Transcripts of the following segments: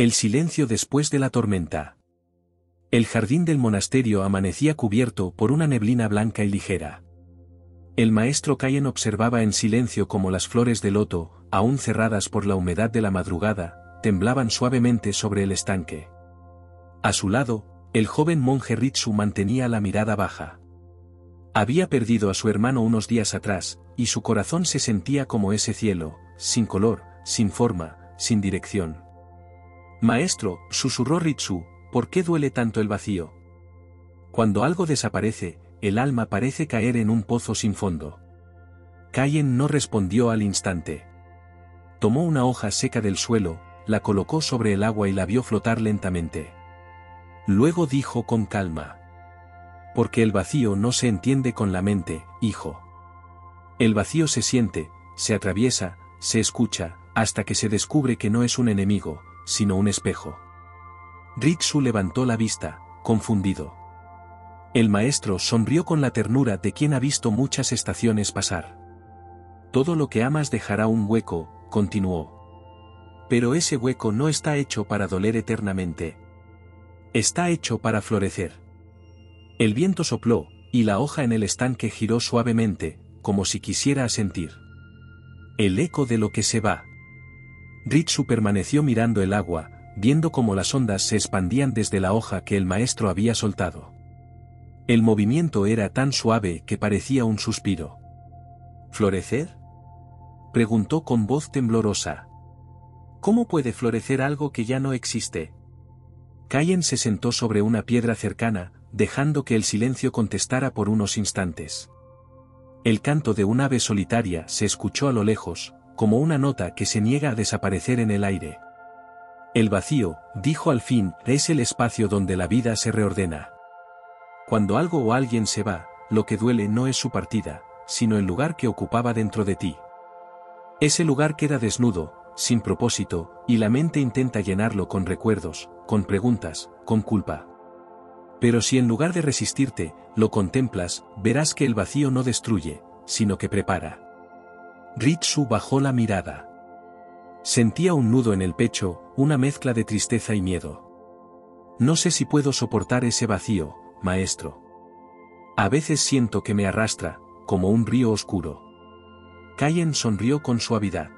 El silencio después de la tormenta. El jardín del monasterio amanecía cubierto por una neblina blanca y ligera. El maestro Cayen observaba en silencio cómo las flores de loto, aún cerradas por la humedad de la madrugada, temblaban suavemente sobre el estanque. A su lado, el joven monje Ritsu mantenía la mirada baja. Había perdido a su hermano unos días atrás, y su corazón se sentía como ese cielo, sin color, sin forma, sin dirección. Maestro, susurró Ritsu, ¿por qué duele tanto el vacío? Cuando algo desaparece, el alma parece caer en un pozo sin fondo. Cayen no respondió al instante. Tomó una hoja seca del suelo, la colocó sobre el agua y la vio flotar lentamente. Luego dijo con calma: porque el vacío no se entiende con la mente, hijo. El vacío se siente, se atraviesa, se escucha, hasta que se descubre que no es un enemigo, sino un espejo. Ritsu levantó la vista, confundido. El maestro sonrió con la ternura de quien ha visto muchas estaciones pasar. Todo lo que amas dejará un hueco, continuó. Pero ese hueco no está hecho para doler eternamente. Está hecho para florecer. El viento sopló, y la hoja en el estanque giró suavemente, como si quisiera asentir. El eco de lo que se va. Ritsu permaneció mirando el agua, viendo cómo las ondas se expandían desde la hoja que el maestro había soltado. El movimiento era tan suave que parecía un suspiro. ¿Florecer?, preguntó con voz temblorosa. ¿Cómo puede florecer algo que ya no existe? Cayen se sentó sobre una piedra cercana, dejando que el silencio contestara por unos instantes. El canto de un ave solitaria se escuchó a lo lejos, como una nota que se niega a desaparecer en el aire. El vacío, dijo al fin, es el espacio donde la vida se reordena. Cuando algo o alguien se va, lo que duele no es su partida, sino el lugar que ocupaba dentro de ti. Ese lugar queda desnudo, sin propósito, y la mente intenta llenarlo con recuerdos, con preguntas, con culpa. Pero si en lugar de resistirte, lo contemplas, verás que el vacío no destruye, sino que prepara. Ritsu bajó la mirada. Sentía un nudo en el pecho, una mezcla de tristeza y miedo. No sé si puedo soportar ese vacío, maestro. A veces siento que me arrastra, como un río oscuro. Cayen sonrió con suavidad.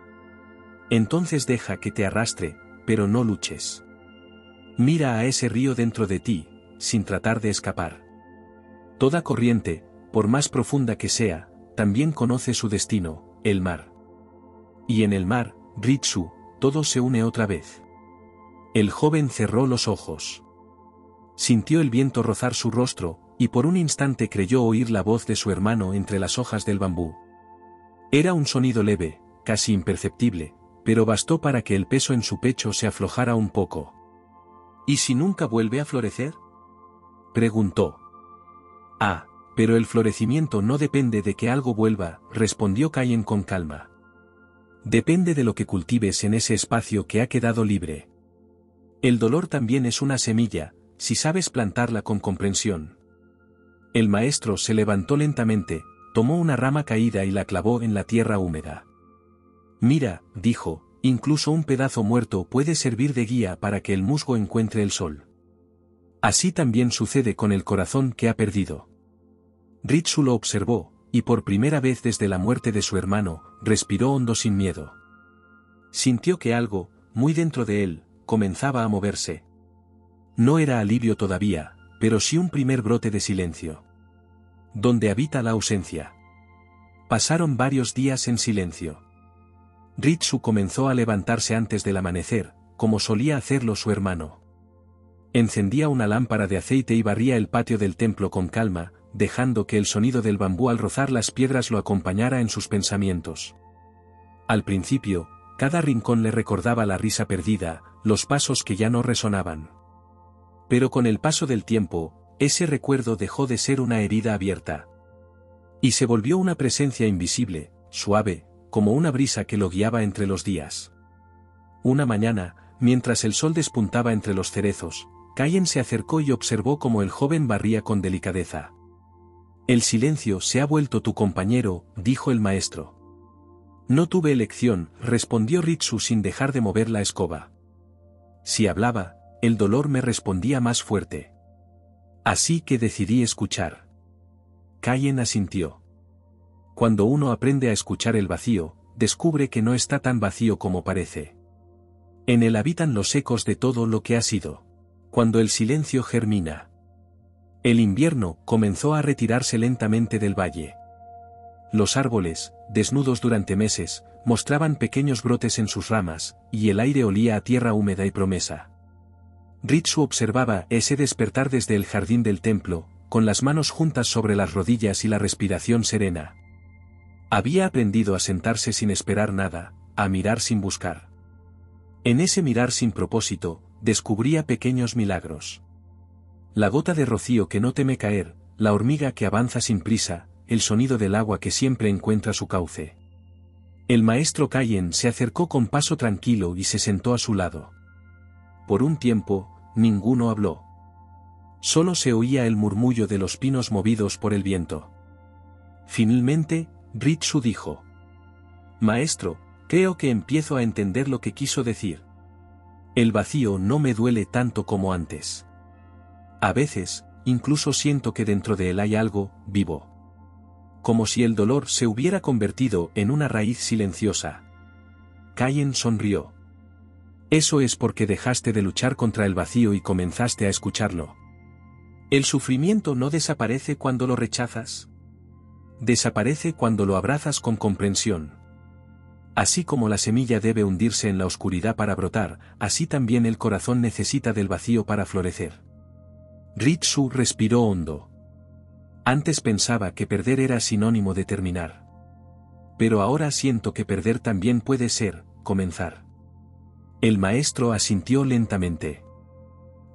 Entonces deja que te arrastre, pero no luches. Mira a ese río dentro de ti, sin tratar de escapar. Toda corriente, por más profunda que sea, también conoce su destino, el mar. Y en el mar, Ritsu, todo se une otra vez. El joven cerró los ojos. Sintió el viento rozar su rostro, y por un instante creyó oír la voz de su hermano entre las hojas del bambú. Era un sonido leve, casi imperceptible, pero bastó para que el peso en su pecho se aflojara un poco. ¿Y si nunca vuelve a florecer?, preguntó. Ah, pero el florecimiento no depende de que algo vuelva, respondió Cayen con calma. Depende de lo que cultives en ese espacio que ha quedado libre. El dolor también es una semilla, si sabes plantarla con comprensión. El maestro se levantó lentamente, tomó una rama caída y la clavó en la tierra húmeda. Mira, dijo, incluso un pedazo muerto puede servir de guía para que el musgo encuentre el sol. Así también sucede con el corazón que ha perdido. Ritsu lo observó, y por primera vez desde la muerte de su hermano, respiró hondo sin miedo. Sintió que algo, muy dentro de él, comenzaba a moverse. No era alivio todavía, pero sí un primer brote de silencio. Donde habita la ausencia. Pasaron varios días en silencio. Ritsu comenzó a levantarse antes del amanecer, como solía hacerlo su hermano. Encendía una lámpara de aceite y barría el patio del templo con calma, dejando que el sonido del bambú al rozar las piedras lo acompañara en sus pensamientos. Al principio, cada rincón le recordaba la risa perdida, los pasos que ya no resonaban. Pero con el paso del tiempo, ese recuerdo dejó de ser una herida abierta. Y se volvió una presencia invisible, suave, como una brisa que lo guiaba entre los días. Una mañana, mientras el sol despuntaba entre los cerezos, Cayen se acercó y observó cómo el joven barría con delicadeza. El silencio se ha vuelto tu compañero, dijo el maestro. No tuve elección, respondió Ritsu sin dejar de mover la escoba. Si hablaba, el dolor me respondía más fuerte. Así que decidí escuchar. Cayen asintió. Cuando uno aprende a escuchar el vacío, descubre que no está tan vacío como parece. En él habitan los ecos de todo lo que ha sido. Cuando el silencio germina. El invierno comenzó a retirarse lentamente del valle. Los árboles, desnudos durante meses, mostraban pequeños brotes en sus ramas, y el aire olía a tierra húmeda y promesa. Ritsu observaba ese despertar desde el jardín del templo, con las manos juntas sobre las rodillas y la respiración serena. Había aprendido a sentarse sin esperar nada, a mirar sin buscar. En ese mirar sin propósito, descubría pequeños milagros. La gota de rocío que no teme caer, la hormiga que avanza sin prisa, el sonido del agua que siempre encuentra su cauce. El maestro Cayen se acercó con paso tranquilo y se sentó a su lado. Por un tiempo, ninguno habló. Solo se oía el murmullo de los pinos movidos por el viento. Finalmente, Ritsu dijo: «Maestro, creo que empiezo a entender lo que quiso decir. El vacío no me duele tanto como antes. A veces, incluso siento que dentro de él hay algo vivo. Como si el dolor se hubiera convertido en una raíz silenciosa». Cayen sonrió. «Eso es porque dejaste de luchar contra el vacío y comenzaste a escucharlo. ¿El sufrimiento no desaparece cuando lo rechazas? Desaparece cuando lo abrazas con comprensión. Así como la semilla debe hundirse en la oscuridad para brotar, así también el corazón necesita del vacío para florecer». Ritsu respiró hondo. Antes pensaba que perder era sinónimo de terminar. Pero ahora siento que perder también puede ser comenzar. El maestro asintió lentamente.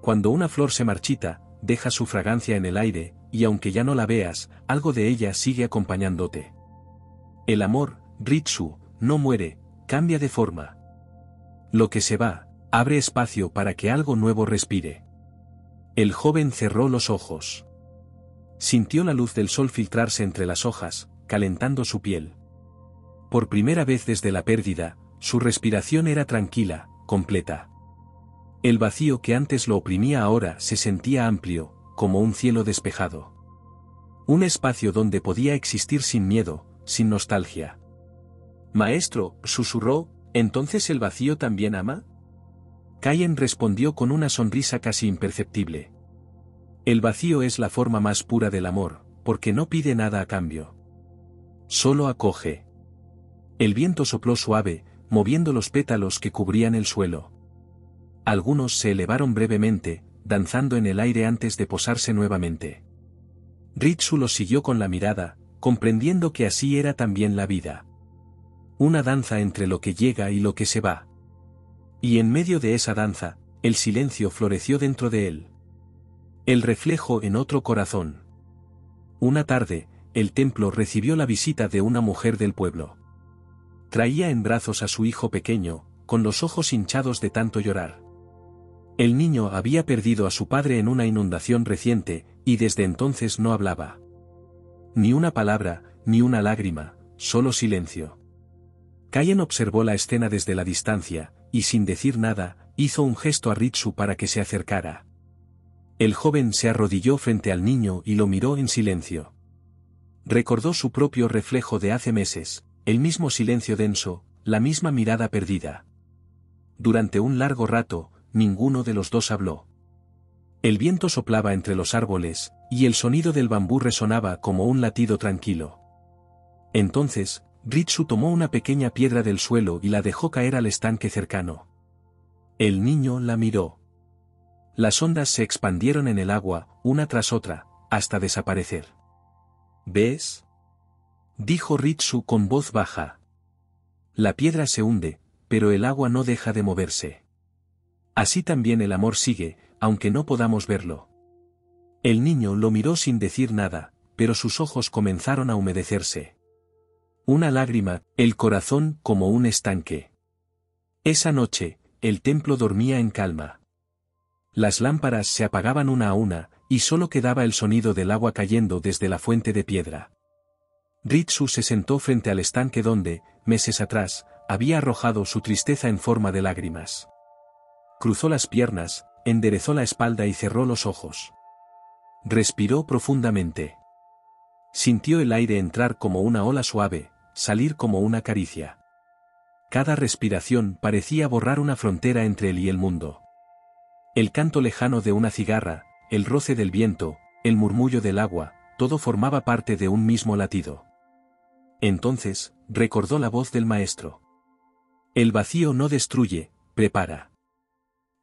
Cuando una flor se marchita, deja su fragancia en el aire, y aunque ya no la veas, algo de ella sigue acompañándote. El amor, Ritsu, no muere, cambia de forma. Lo que se va, abre espacio para que algo nuevo respire. El joven cerró los ojos. Sintió la luz del sol filtrarse entre las hojas, calentando su piel. Por primera vez desde la pérdida, su respiración era tranquila, completa. El vacío que antes lo oprimía ahora se sentía amplio, como un cielo despejado. Un espacio donde podía existir sin miedo, sin nostalgia. «Maestro», susurró, «¿entonces el vacío también ama?». Cayen respondió con una sonrisa casi imperceptible. «El vacío es la forma más pura del amor, porque no pide nada a cambio. Solo acoge». El viento sopló suave, moviendo los pétalos que cubrían el suelo. Algunos se elevaron brevemente, danzando en el aire antes de posarse nuevamente. Ritsu los siguió con la mirada, comprendiendo que así era también la vida. Una danza entre lo que llega y lo que se va. Y en medio de esa danza, el silencio floreció dentro de él. El reflejo en otro corazón. Una tarde, el templo recibió la visita de una mujer del pueblo. Traía en brazos a su hijo pequeño, con los ojos hinchados de tanto llorar. El niño había perdido a su padre en una inundación reciente, y desde entonces no hablaba. Ni una palabra, ni una lágrima, solo silencio. Cayen observó la escena desde la distancia, y sin decir nada, hizo un gesto a Ritsu para que se acercara. El joven se arrodilló frente al niño y lo miró en silencio. Recordó su propio reflejo de hace meses, el mismo silencio denso, la misma mirada perdida. Durante un largo rato, ninguno de los dos habló. El viento soplaba entre los árboles, y el sonido del bambú resonaba como un latido tranquilo. Entonces, Ritsu tomó una pequeña piedra del suelo y la dejó caer al estanque cercano. El niño la miró. Las ondas se expandieron en el agua, una tras otra, hasta desaparecer. «¿Ves?», dijo Ritsu con voz baja. «La piedra se hunde, pero el agua no deja de moverse. Así también el amor sigue, aunque no podamos verlo». El niño lo miró sin decir nada, pero sus ojos comenzaron a humedecerse. Una lágrima, el corazón como un estanque. Esa noche, el templo dormía en calma. Las lámparas se apagaban una a una, y solo quedaba el sonido del agua cayendo desde la fuente de piedra. Ritsu se sentó frente al estanque donde, meses atrás, había arrojado su tristeza en forma de lágrimas. Cruzó las piernas, enderezó la espalda y cerró los ojos. Respiró profundamente. Sintió el aire entrar como una ola suave, salir como una caricia. Cada respiración parecía borrar una frontera entre él y el mundo. El canto lejano de una cigarra, el roce del viento, el murmullo del agua, todo formaba parte de un mismo latido. Entonces, recordó la voz del maestro. El vacío no destruye, prepara.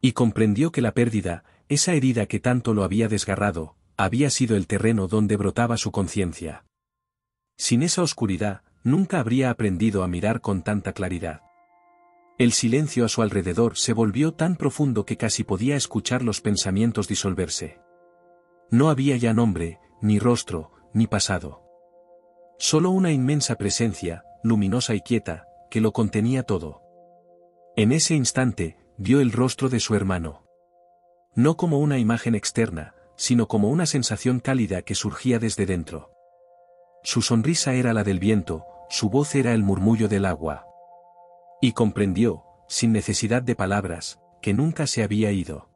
Y comprendió que la pérdida, esa herida que tanto lo había desgarrado, había sido el terreno donde brotaba su conciencia. Sin esa oscuridad, nunca habría aprendido a mirar con tanta claridad. El silencio a su alrededor se volvió tan profundo que casi podía escuchar los pensamientos disolverse. No había ya nombre, ni rostro, ni pasado. Solo una inmensa presencia, luminosa y quieta, que lo contenía todo. En ese instante, vio el rostro de su hermano. No como una imagen externa, sino como una sensación cálida que surgía desde dentro. Su sonrisa era la del viento, su voz era el murmullo del agua. Y comprendió, sin necesidad de palabras, que nunca se había ido.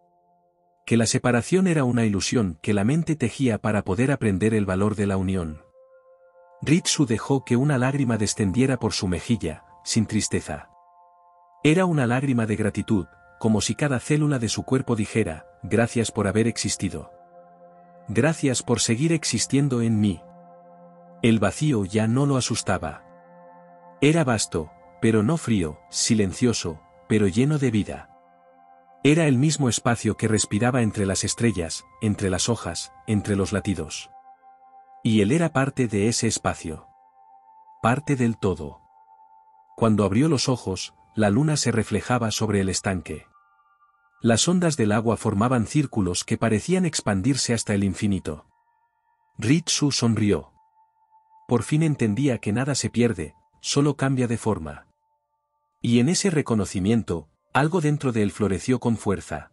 Que la separación era una ilusión que la mente tejía para poder aprender el valor de la unión. Ritsu dejó que una lágrima descendiera por su mejilla, sin tristeza. Era una lágrima de gratitud, como si cada célula de su cuerpo dijera, gracias por haber existido. Gracias por seguir existiendo en mí. El vacío ya no lo asustaba. Era vasto, pero no frío, silencioso, pero lleno de vida. Era el mismo espacio que respiraba entre las estrellas, entre las hojas, entre los latidos. Y él era parte de ese espacio. Parte del todo. Cuando abrió los ojos, la luna se reflejaba sobre el estanque. Las ondas del agua formaban círculos que parecían expandirse hasta el infinito. Ritsu sonrió. Por fin entendía que nada se pierde, solo cambia de forma. Y en ese reconocimiento, algo dentro de él floreció con fuerza.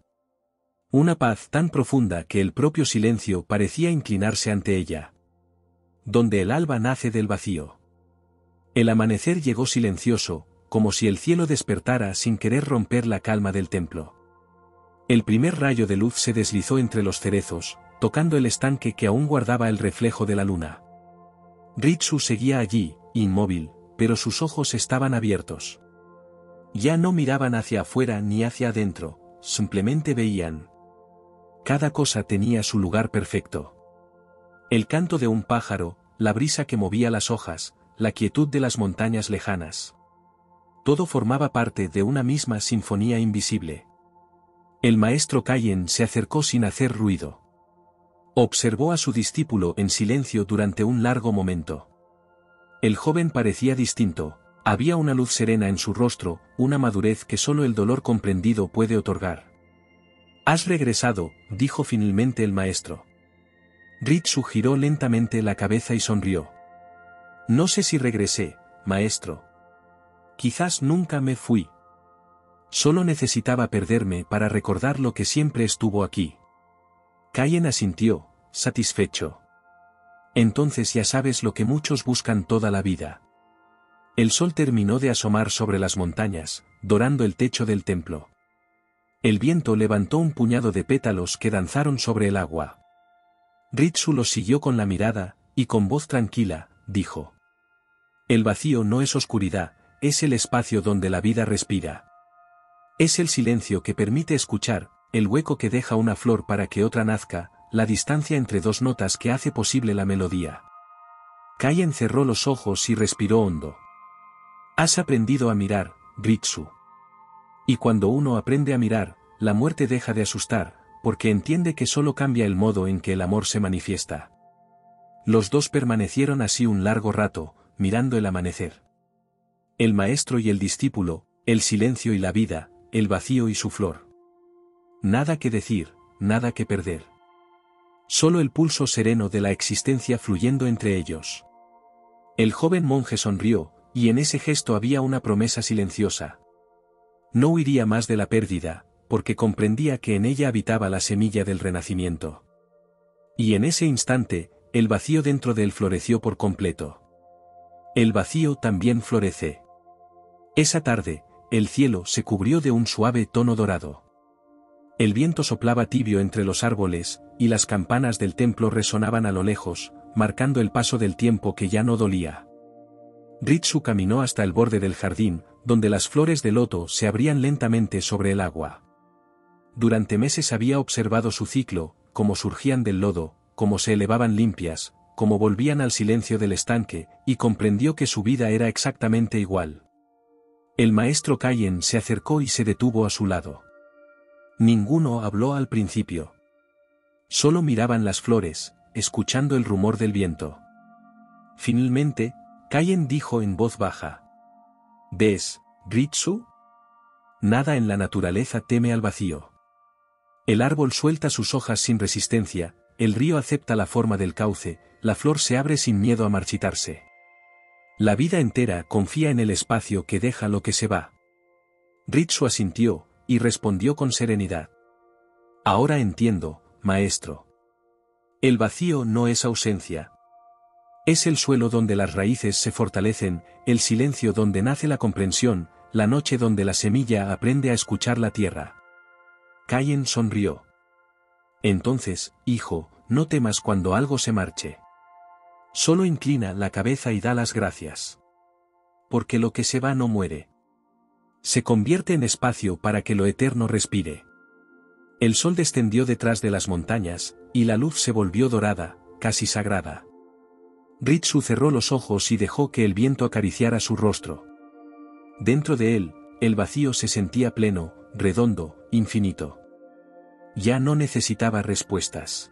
Una paz tan profunda que el propio silencio parecía inclinarse ante ella. Donde el alba nace del vacío. El amanecer llegó silencioso, como si el cielo despertara sin querer romper la calma del templo. El primer rayo de luz se deslizó entre los cerezos, tocando el estanque que aún guardaba el reflejo de la luna. Ritsu seguía allí, inmóvil, pero sus ojos estaban abiertos. Ya no miraban hacia afuera ni hacia adentro, simplemente veían. Cada cosa tenía su lugar perfecto. El canto de un pájaro, la brisa que movía las hojas, la quietud de las montañas lejanas. Todo formaba parte de una misma sinfonía invisible. El maestro Kaien se acercó sin hacer ruido. Observó a su discípulo en silencio durante un largo momento. El joven parecía distinto, había una luz serena en su rostro, una madurez que solo el dolor comprendido puede otorgar. «Has regresado», dijo finalmente el maestro. Ritsu giró lentamente la cabeza y sonrió. «No sé si regresé, maestro. Quizás nunca me fui. Solo necesitaba perderme para recordar lo que siempre estuvo aquí». Kaien asintió, satisfecho. «Entonces ya sabes lo que muchos buscan toda la vida». El sol terminó de asomar sobre las montañas, dorando el techo del templo. El viento levantó un puñado de pétalos que danzaron sobre el agua. Ritsu los siguió con la mirada, y con voz tranquila, dijo. El vacío no es oscuridad, es el espacio donde la vida respira. Es el silencio que permite escuchar, el hueco que deja una flor para que otra nazca, la distancia entre dos notas que hace posible la melodía. Kaien cerró los ojos y respiró hondo. Has aprendido a mirar, Ritsu. Y cuando uno aprende a mirar, la muerte deja de asustar, porque entiende que solo cambia el modo en que el amor se manifiesta. Los dos permanecieron así un largo rato, mirando el amanecer. El maestro y el discípulo, el silencio y la vida, el vacío y su flor. Nada que decir, nada que perder. Solo el pulso sereno de la existencia fluyendo entre ellos. El joven monje sonrió, y en ese gesto había una promesa silenciosa. No huiría más de la pérdida, porque comprendía que en ella habitaba la semilla del renacimiento. Y en ese instante, el vacío dentro de él floreció por completo. El vacío también florece. Esa tarde, el cielo se cubrió de un suave tono dorado. El viento soplaba tibio entre los árboles, y las campanas del templo resonaban a lo lejos, marcando el paso del tiempo que ya no dolía. Ritsu caminó hasta el borde del jardín, donde las flores de loto se abrían lentamente sobre el agua. Durante meses había observado su ciclo, cómo surgían del lodo, cómo se elevaban limpias, cómo volvían al silencio del estanque, y comprendió que su vida era exactamente igual. El maestro Kaien se acercó y se detuvo a su lado. Ninguno habló al principio. Solo miraban las flores, escuchando el rumor del viento. Finalmente, Kaien dijo en voz baja: ¿Ves, Ritsu? Nada en la naturaleza teme al vacío. El árbol suelta sus hojas sin resistencia, el río acepta la forma del cauce, la flor se abre sin miedo a marchitarse. La vida entera confía en el espacio que deja lo que se va. Ritsu asintió, y respondió con serenidad: Ahora entiendo, maestro. El vacío no es ausencia. Es el suelo donde las raíces se fortalecen, el silencio donde nace la comprensión, la noche donde la semilla aprende a escuchar la tierra. Kaien sonrió. Entonces, hijo, no temas cuando algo se marche. Solo inclina la cabeza y da las gracias. Porque lo que se va no muere. Se convierte en espacio para que lo eterno respire. El sol descendió detrás de las montañas, y la luz se volvió dorada, casi sagrada. Ritsu cerró los ojos y dejó que el viento acariciara su rostro. Dentro de él, el vacío se sentía pleno, redondo, infinito. Ya no necesitaba respuestas.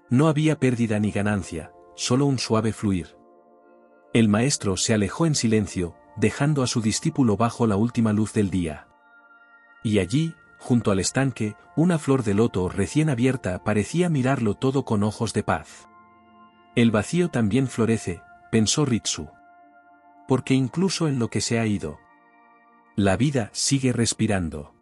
No había pérdida ni ganancia, solo un suave fluir. El maestro se alejó en silencio, dejando a su discípulo bajo la última luz del día. Y allí, junto al estanque, una flor de loto recién abierta parecía mirarlo todo con ojos de paz. El vacío también florece, pensó Ritsu. Porque incluso en lo que se ha ido, la vida sigue respirando.